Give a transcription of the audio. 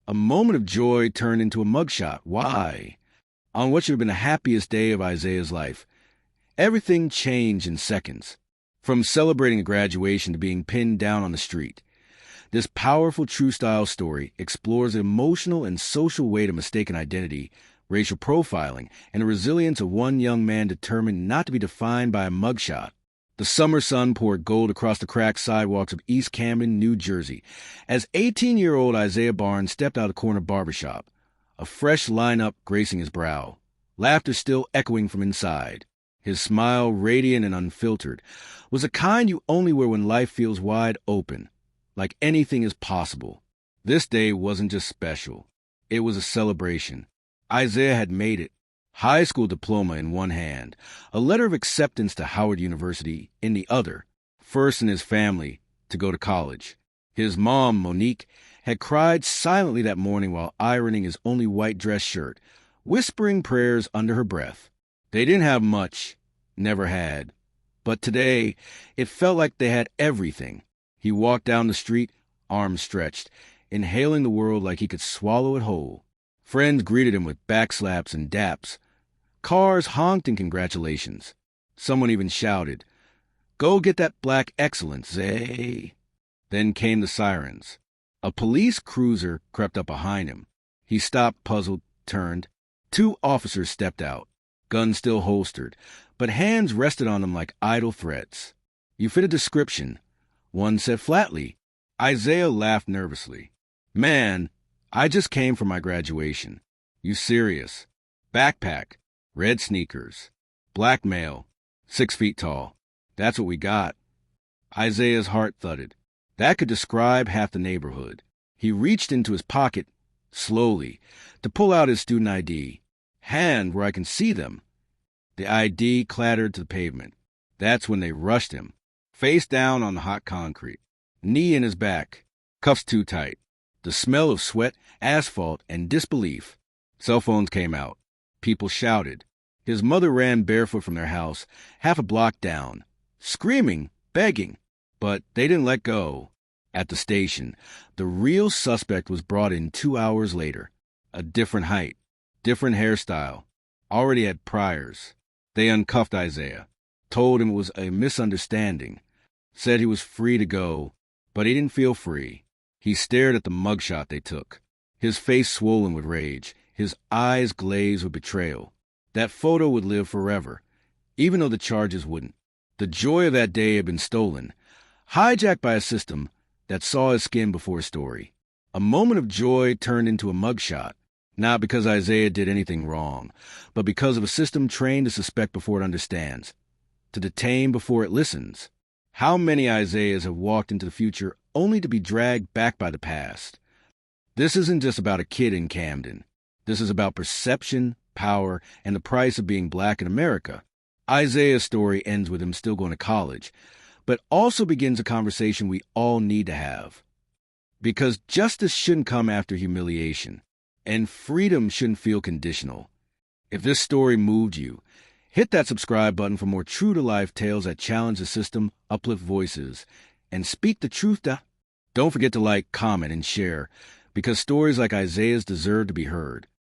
A moment of joy turned into a mugshot. Why? On what should have been the happiest day of Isaiah's life, everything changed in seconds. From celebrating a graduation to being pinned down on the street. This powerful true-style story explores the emotional and social weight of mistaken identity, racial profiling, and the resilience of one young man determined not to be defined by a mugshot. The summer sun poured gold across the cracked sidewalks of East Camden, New Jersey, as 18-year-old Isaiah Barnes stepped out of the corner barbershop, a fresh lineup gracing his brow, laughter still echoing from inside. His smile, radiant and unfiltered, was the kind you only wear when life feels wide open, like anything is possible. This day wasn't just special. It was a celebration. Isaiah had made it. High school diploma in one hand, a letter of acceptance to Howard University in the other, first in his family to go to college. His mom, Monique, had cried silently that morning while ironing his only white dress shirt, whispering prayers under her breath. They didn't have much, never had. But today, it felt like they had everything. He walked down the street, arms stretched, inhaling the world like he could swallow it whole. Friends greeted him with backslaps and daps. Cars honked in congratulations. Someone even shouted, "Go get that black excellence, Zay." Then came the sirens. A police cruiser crept up behind him. He stopped, puzzled, turned. 2 officers stepped out, guns still holstered, but hands rested on them like idle threats. "You fit a description," one said flatly. Isaiah laughed nervously. "Man, I just came from my graduation." "You serious?" "Backpack, red sneakers, black male, 6 feet tall. That's what we got." Isaiah's heart thudded. That could describe half the neighborhood. He reached into his pocket, slowly, to pull out his student ID. "Hand where I can see them." The ID clattered to the pavement. That's when they rushed him, face down on the hot concrete, knee in his back, cuffs too tight. The smell of sweat, asphalt, and disbelief. Cell phones came out. People shouted. His mother ran barefoot from their house, half a block down, screaming, begging. But they didn't let go. At the station, the real suspect was brought in 2 hours later. A different height, different hairstyle, already had priors. They uncuffed Isaiah, told him it was a misunderstanding, said he was free to go, but he didn't feel free. He stared at the mugshot they took, his face swollen with rage, his eyes glazed with betrayal. That photo would live forever, even though the charges wouldn't. The joy of that day had been stolen, hijacked by a system that saw his skin before his story. A moment of joy turned into a mugshot, not because Isaiah did anything wrong, but because of a system trained to suspect before it understands, to detain before it listens. How many Isaiahs have walked into the future only to be dragged back by the past? This isn't just about a kid in Camden. This is about perception, power, and the price of being black in America. Isaiah's story ends with him still going to college, but also begins a conversation we all need to have. Because justice shouldn't come after humiliation, and freedom shouldn't feel conditional. If this story moved you, hit that subscribe button for more true-to-life tales that challenge the system, uplift voices, and speak the truth. Don't forget to like, comment, and share, because stories like Isaiah's deserve to be heard.